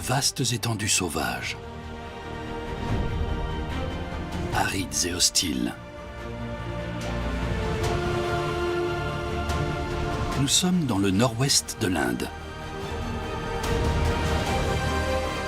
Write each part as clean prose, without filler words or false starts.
vastes étendues sauvages, arides et hostiles. Nous sommes dans le nord-ouest de l'Inde.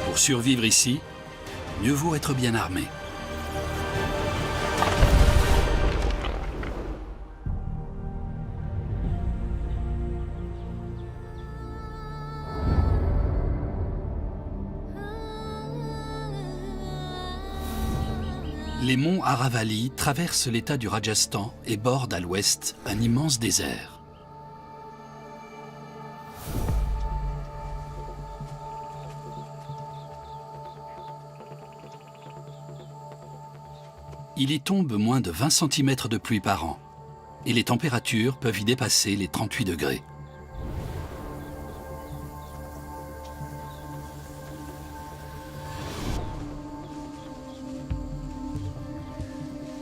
Pour survivre ici, mieux vaut être bien armé. Les monts Aravalli traversent l'état du Rajasthan et bordent à l'ouest un immense désert. Il y tombe moins de 20 cm de pluie par an et les températures peuvent y dépasser les 38 degrés.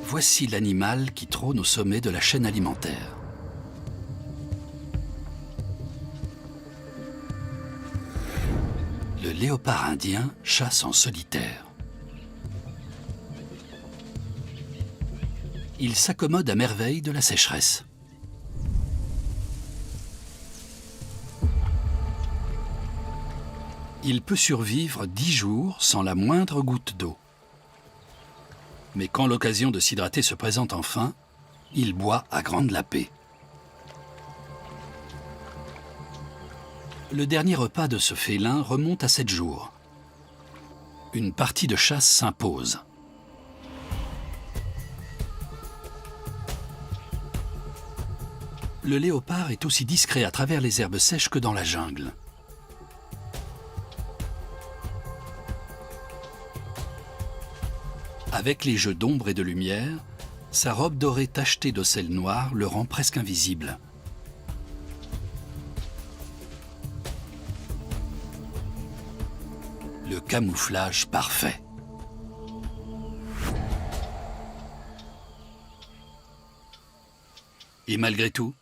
Voici l'animal qui trône au sommet de la chaîne alimentaire. Le léopard indien chasse en solitaire. Il s'accommode à merveille de la sécheresse. Il peut survivre 10 jours sans la moindre goutte d'eau. Mais quand l'occasion de s'hydrater se présente enfin, il boit à grande lapée. Le dernier repas de ce félin remonte à 7 jours. Une partie de chasse s'impose. Le léopard est aussi discret à travers les herbes sèches que dans la jungle. Avec les jeux d'ombre et de lumière, sa robe dorée tachetée d'ocelles noires le rend presque invisible. Le camouflage parfait. Et malgré tout,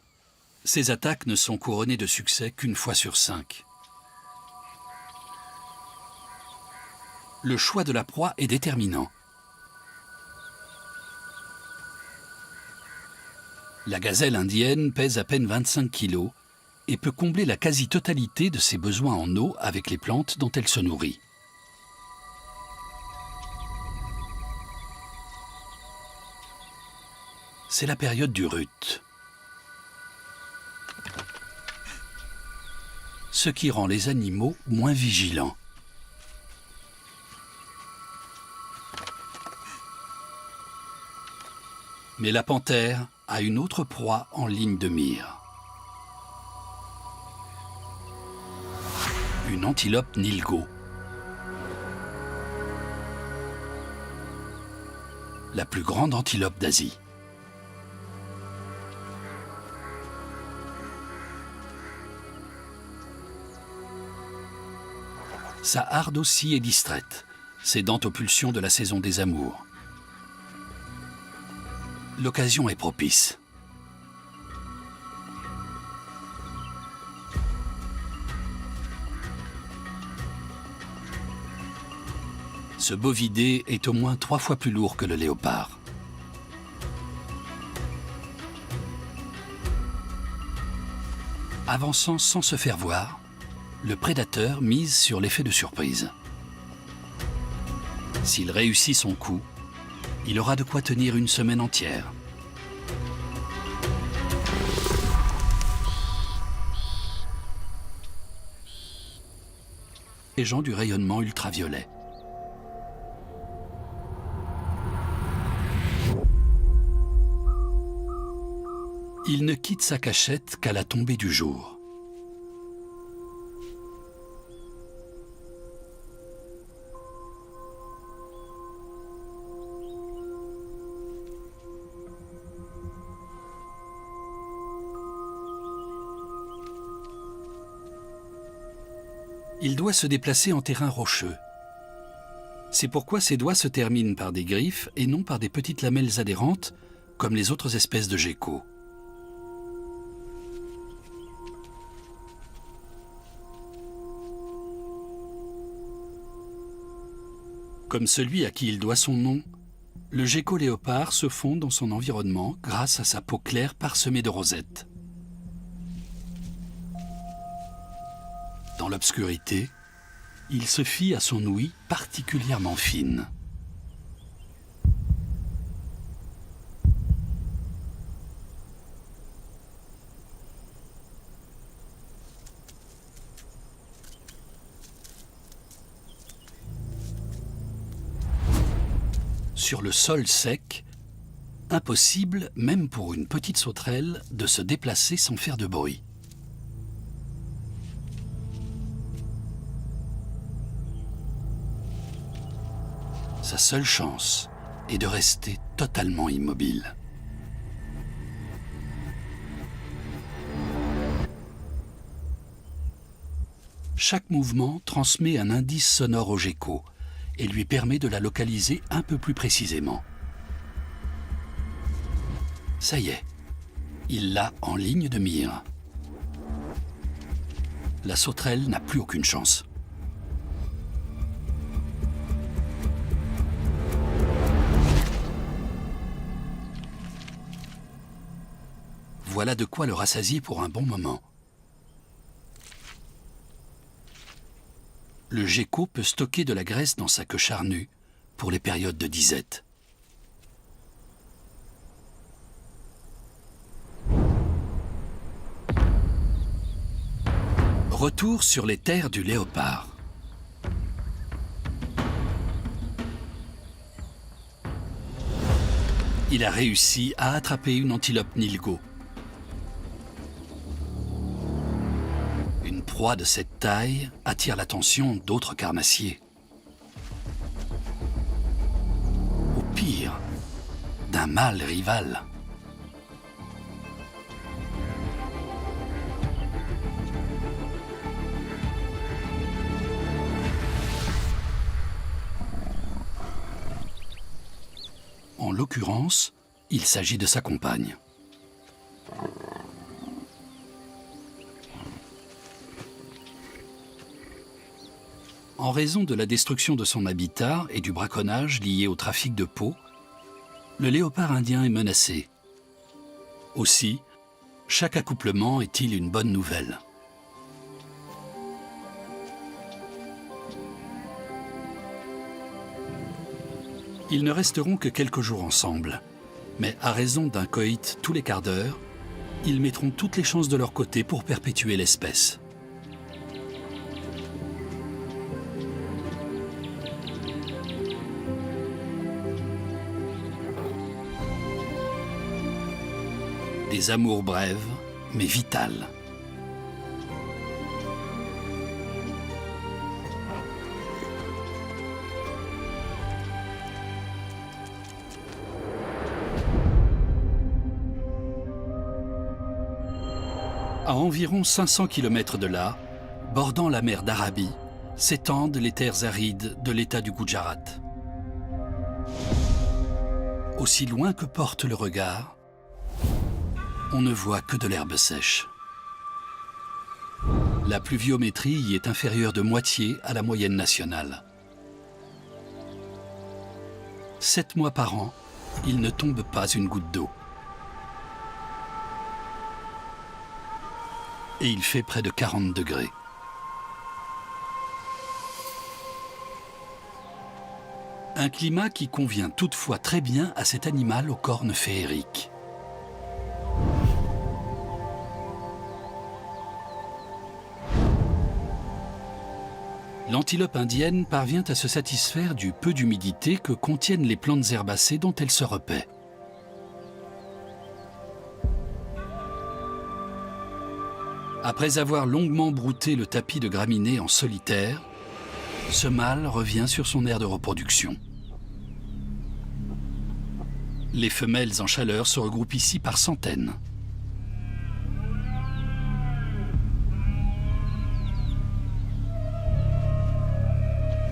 ces attaques ne sont couronnées de succès qu'une fois sur 5. Le choix de la proie est déterminant. La gazelle indienne pèse à peine 25 kg et peut combler la quasi-totalité de ses besoins en eau avec les plantes dont elle se nourrit. C'est la période du rut, ce qui rend les animaux moins vigilants. Mais la panthère a une autre proie en ligne de mire. Une antilope nilgo. La plus grande antilope d'Asie. Sa harde aussi est distraite, cédant aux pulsions de la saison des amours. L'occasion est propice. Ce bovidé est au moins 3 fois plus lourd que le léopard. Avançant sans se faire voir, le prédateur mise sur l'effet de surprise. S'il réussit son coup, il aura de quoi tenir une semaine entière. Les gens du rayonnement ultraviolet. Il ne quitte sa cachette qu'à la tombée du jour. Il doit se déplacer en terrain rocheux. C'est pourquoi ses doigts se terminent par des griffes et non par des petites lamelles adhérentes, comme les autres espèces de geckos. Comme celui à qui il doit son nom, le gecko léopard se fond dans son environnement grâce à sa peau claire parsemée de rosettes. Dans l'obscurité, il se fie à son ouïe particulièrement fine. Sur le sol sec, impossible, même pour une petite sauterelle, de se déplacer sans faire de bruit. Sa seule chance est de rester totalement immobile. Chaque mouvement transmet un indice sonore au gecko et lui permet de la localiser un peu plus précisément. Ça y est, il l'a en ligne de mire. La sauterelle n'a plus aucune chance. Voilà de quoi le rassasier pour un bon moment. Le gecko peut stocker de la graisse dans sa queue charnue pour les périodes de disette. Retour sur les terres du léopard. Il a réussi à attraper une antilope nilgo. Une proie de cette taille attire l'attention d'autres carnassiers. Au pire, d'un mâle rival. En l'occurrence, il s'agit de sa compagne. En raison de la destruction de son habitat et du braconnage lié au trafic de peau, le léopard indien est menacé. Aussi, chaque accouplement est-il une bonne nouvelle. Ils ne resteront que quelques jours ensemble, mais à raison d'un coït tous les quarts d'heure, ils mettront toutes les chances de leur côté pour perpétuer l'espèce. Des amours brèves, mais vitales. À environ 500 km de là, bordant la mer d'Arabie, s'étendent les terres arides de l'État du Gujarat. Aussi loin que porte le regard, on ne voit que de l'herbe sèche. La pluviométrie y est inférieure de moitié à la moyenne nationale. 7 mois par an, il ne tombe pas une goutte d'eau. Et il fait près de 40 degrés. Un climat qui convient toutefois très bien à cet animal aux cornes féeriques. L'antilope indienne parvient à se satisfaire du peu d'humidité que contiennent les plantes herbacées dont elle se repaît. Après avoir longuement brouté le tapis de graminées en solitaire, ce mâle revient sur son aire de reproduction. Les femelles en chaleur se regroupent ici par centaines.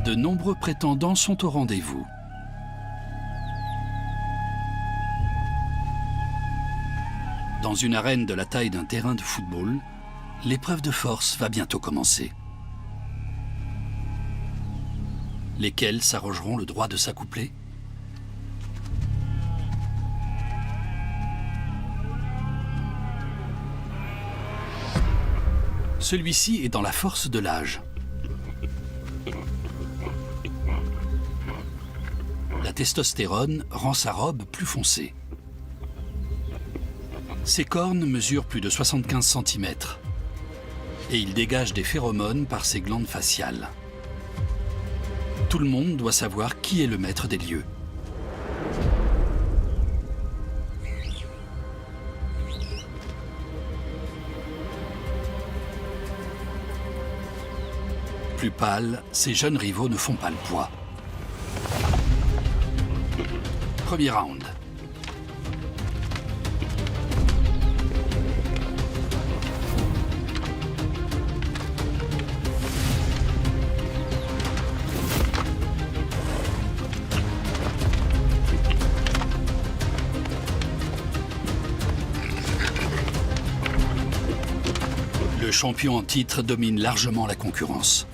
De nombreux prétendants sont au rendez-vous. Dans une arène de la taille d'un terrain de football, l'épreuve de force va bientôt commencer. Lesquels s'arrogeront le droit de s'accoupler? Celui-ci est dans la force de l'âge. La testostérone rend sa robe plus foncée. Ses cornes mesurent plus de 75 cm et il dégage des phéromones par ses glandes faciales. Tout le monde doit savoir qui est le maître des lieux. Plus pâles, ces jeunes rivaux ne font pas le poids. Premier round. Le champion en titre domine largement la concurrence.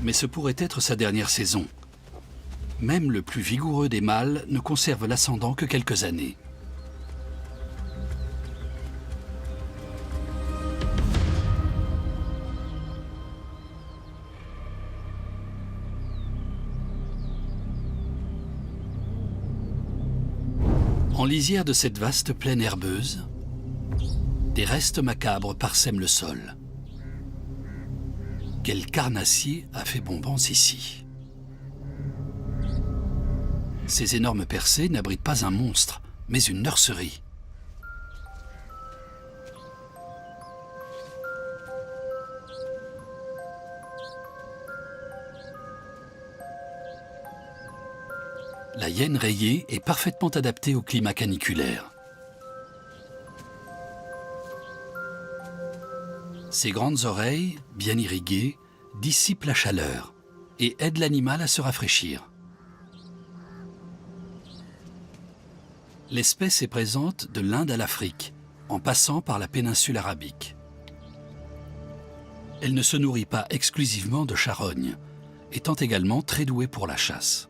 Mais ce pourrait être sa dernière saison. Même le plus vigoureux des mâles ne conserve l'ascendant que quelques années. En lisière de cette vaste plaine herbeuse, des restes macabres parsèment le sol. Quel carnassier a fait bombance ici? Ces énormes percées n'abritent pas un monstre, mais une nurserie. La hyène rayée est parfaitement adaptée au climat caniculaire. Ses grandes oreilles, bien irriguées, dissipent la chaleur et aident l'animal à se rafraîchir. L'espèce est présente de l'Inde à l'Afrique, en passant par la péninsule arabique. Elle ne se nourrit pas exclusivement de charognes, étant également très douée pour la chasse.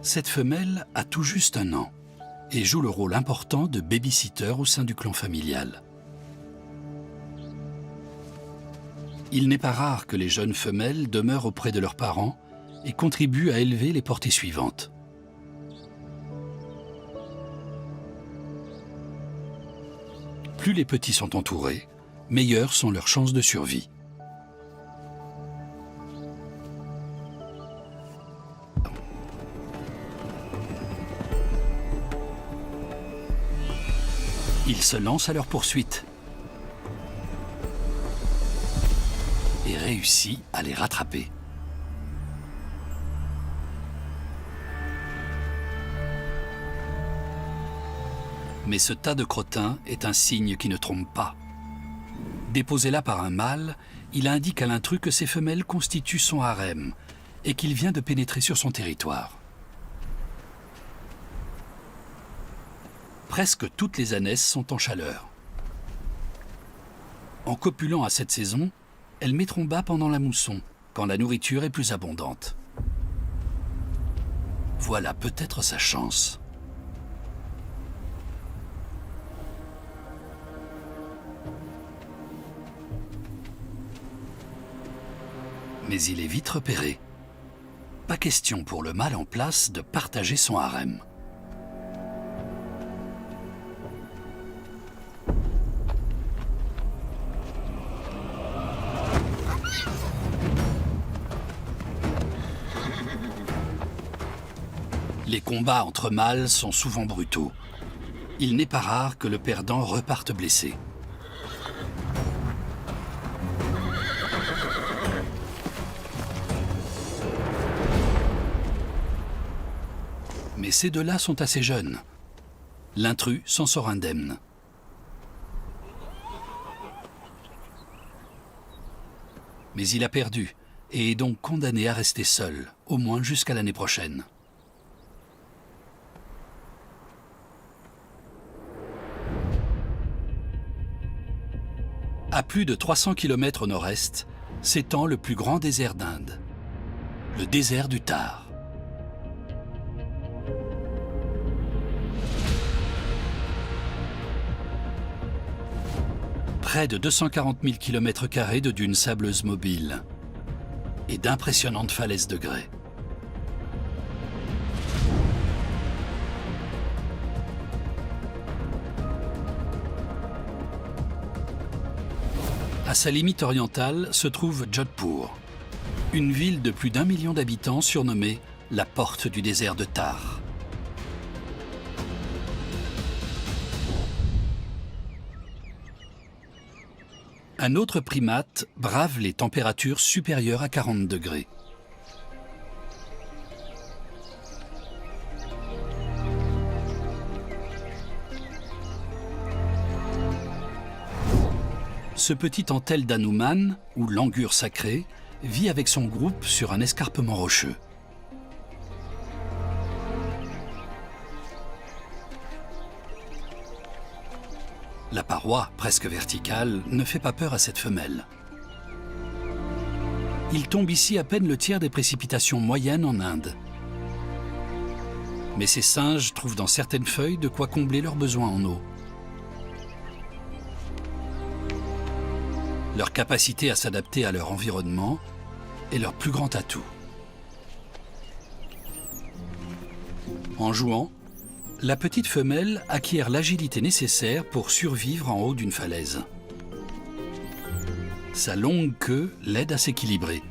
Cette femelle a tout juste 1 an et joue le rôle important de baby-sitter au sein du clan familial. Il n'est pas rare que les jeunes femelles demeurent auprès de leurs parents et contribuent à élever les portées suivantes. Plus les petits sont entourés, meilleures sont leurs chances de survie. Ils se lancent à leur poursuite et réussit à les rattraper. Mais ce tas de crottins est un signe qui ne trompe pas. Déposé là par un mâle, il indique à l'intrus que ses femelles constituent son harem et qu'il vient de pénétrer sur son territoire. Presque toutes les ânesses sont en chaleur. En copulant à cette saison, elles mettront bas pendant la mousson, quand la nourriture est plus abondante. Voilà peut-être sa chance. Mais il est vite repéré. Pas question pour le mâle en place de partager son harem. Les combats entre mâles sont souvent brutaux. Il n'est pas rare que le perdant reparte blessé. Mais ces deux-là sont assez jeunes. L'intrus s'en sort indemne. Mais il a perdu, et est donc condamnée à rester seule, au moins jusqu'à l'année prochaine. À plus de 300 km au nord-est, s'étend le plus grand désert d'Inde, le désert du Thar. Près de 240 000 km² de dunes sableuses mobiles et d'impressionnantes falaises de grès. À sa limite orientale se trouve Jodhpur, une ville de plus d'1 million d'habitants surnommée la porte du désert de Thar. Un autre primate brave les températures supérieures à 40 degrés. Ce petit antel d'Hanuman, ou langur sacré, vit avec son groupe sur un escarpement rocheux. La paroi, presque verticale, ne fait pas peur à cette femelle. Il tombe ici à peine le tiers des précipitations moyennes en Inde. Mais ces singes trouvent dans certaines feuilles de quoi combler leurs besoins en eau. Leur capacité à s'adapter à leur environnement est leur plus grand atout. En jouant, la petite femelle acquiert l'agilité nécessaire pour survivre en haut d'une falaise. Sa longue queue l'aide à s'équilibrer.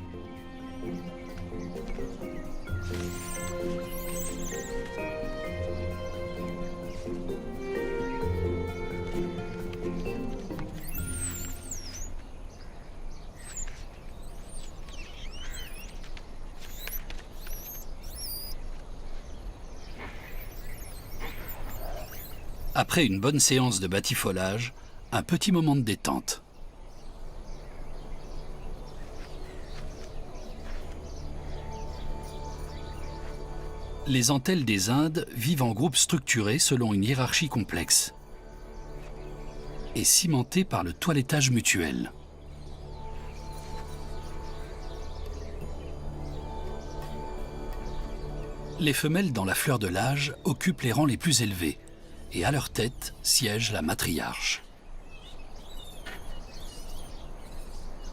Après une bonne séance de batifolage, un petit moment de détente. Les antelles des Indes vivent en groupes structurés selon une hiérarchie complexe et cimentée par le toilettage mutuel. Les femelles dans la fleur de l'âge occupent les rangs les plus élevés et à leur tête siège la matriarche.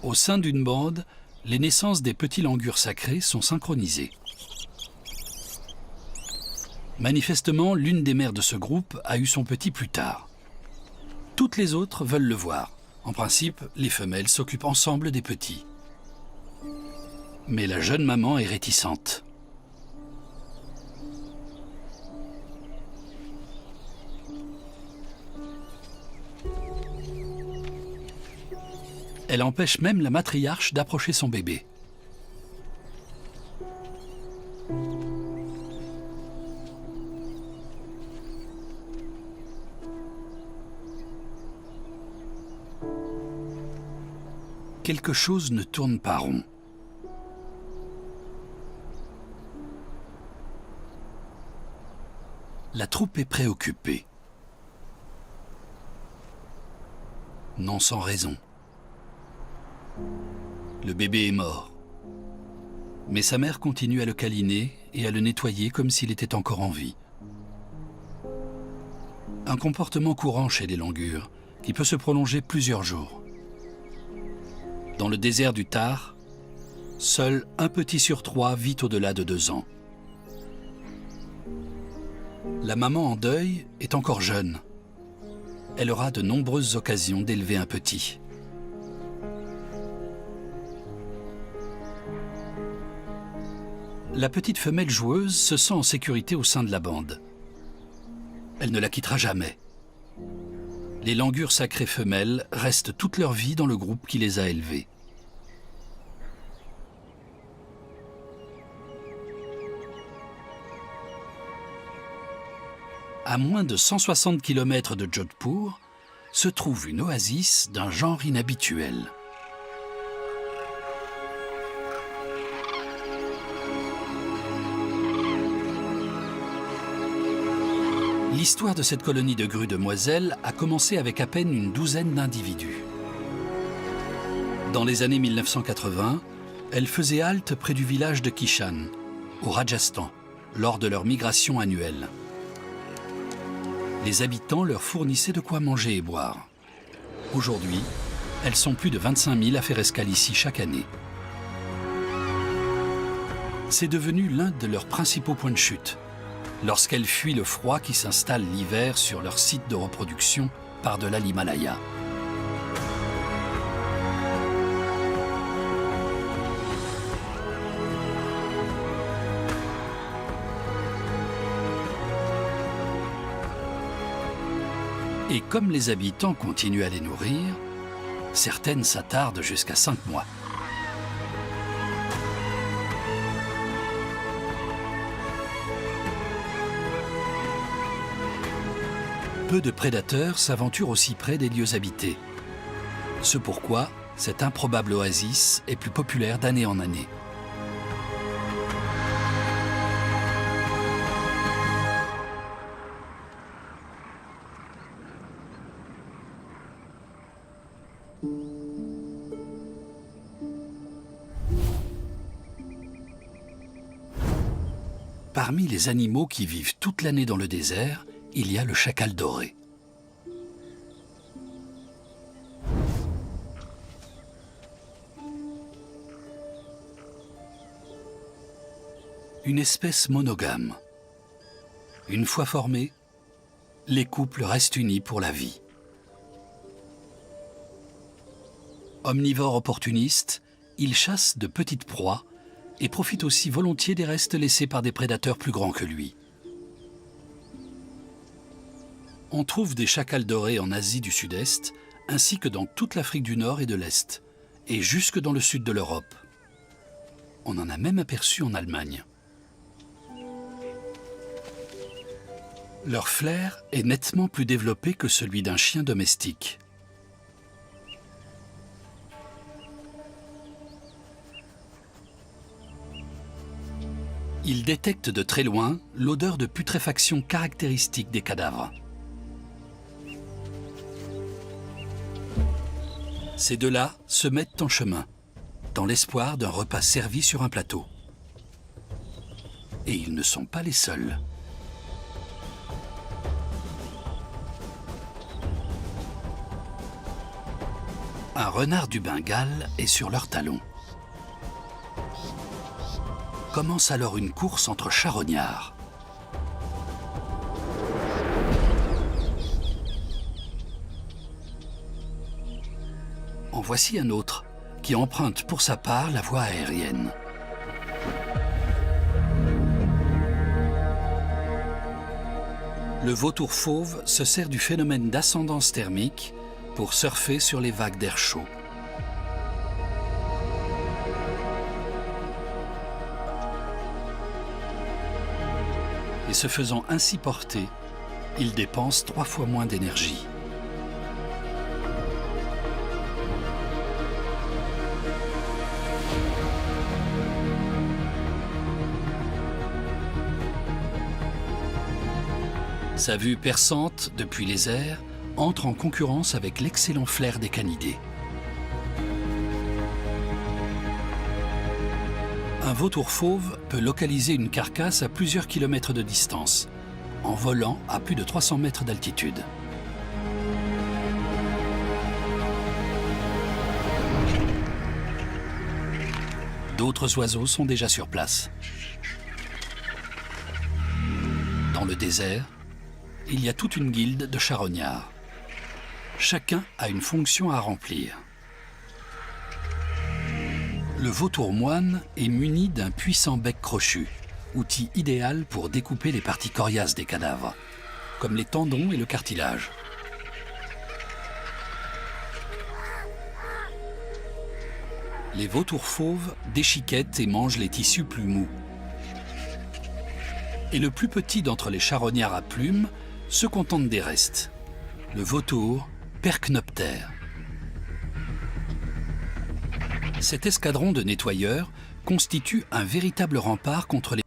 Au sein d'une bande, les naissances des petits langurs sacrés sont synchronisées. Manifestement, l'une des mères de ce groupe a eu son petit plus tard. Toutes les autres veulent le voir. En principe, les femelles s'occupent ensemble des petits. Mais la jeune maman est réticente. Elle empêche même la matriarche d'approcher son bébé. Quelque chose ne tourne pas rond. La troupe est préoccupée. Non sans raison. Le bébé est mort. Mais sa mère continue à le câliner et à le nettoyer comme s'il était encore en vie. Un comportement courant chez les langurs, qui peut se prolonger plusieurs jours. Dans le désert du Thar, seul un petit sur 3 vit au-delà de 2 ans. La maman en deuil est encore jeune. Elle aura de nombreuses occasions d'élever un petit. La petite femelle joueuse se sent en sécurité au sein de la bande. Elle ne la quittera jamais. Les langurs sacrés femelles restent toute leur vie dans le groupe qui les a élevés. À moins de 160 km de Jodhpur se trouve une oasis d'un genre inhabituel. L'histoire de cette colonie de grues de Moiselle a commencé avec à peine une douzaine d'individus. Dans les années 1980, elles faisaient halte près du village de Kishan, au Rajasthan, lors de leur migration annuelle. Les habitants leur fournissaient de quoi manger et boire. Aujourd'hui, elles sont plus de 25 000 à faire escale ici chaque année. C'est devenu l'un de leurs principaux points de chute, lorsqu'elles fuient le froid qui s'installe l'hiver sur leur site de reproduction par-delà l'Himalaya. Et comme les habitants continuent à les nourrir, certaines s'attardent jusqu'à 5 mois. Peu de prédateurs s'aventurent aussi près des lieux habités. Ce pourquoi cette improbable oasis est plus populaire d'année en année. Parmi les animaux qui vivent toute l'année dans le désert, il y a le chacal doré. Une espèce monogame. Une fois formés, les couples restent unis pour la vie. Omnivore opportuniste, il chasse de petites proies et profite aussi volontiers des restes laissés par des prédateurs plus grands que lui. On trouve des chacals dorés en Asie du Sud-Est, ainsi que dans toute l'Afrique du Nord et de l'Est, et jusque dans le sud de l'Europe. On en a même aperçu en Allemagne. Leur flair est nettement plus développé que celui d'un chien domestique. Ils détectent de très loin l'odeur de putréfaction caractéristique des cadavres. Ces deux-là se mettent en chemin, dans l'espoir d'un repas servi sur un plateau. Et ils ne sont pas les seuls. Un renard du Bengale est sur leurs talons. Commence alors une course entre charognards. En voici un autre qui emprunte pour sa part la voie aérienne. Le vautour fauve se sert du phénomène d'ascendance thermique pour surfer sur les vagues d'air chaud. Et se faisant ainsi porter, il dépense 3 fois moins d'énergie. Sa vue perçante depuis les airs entre en concurrence avec l'excellent flair des canidés. Un vautour fauve peut localiser une carcasse à plusieurs kilomètres de distance, en volant à plus de 300 mètres d'altitude. D'autres oiseaux sont déjà sur place. Dans le désert, il y a toute une guilde de charognards. Chacun a une fonction à remplir. Le vautour moine est muni d'un puissant bec crochu, outil idéal pour découper les parties coriaces des cadavres, comme les tendons et le cartilage. Les vautours fauves déchiquettent et mangent les tissus plus mous. Et le plus petit d'entre les charognards à plumes se contente des restes, le vautour percnoptère. Cet escadron de nettoyeurs constitue un véritable rempart contre les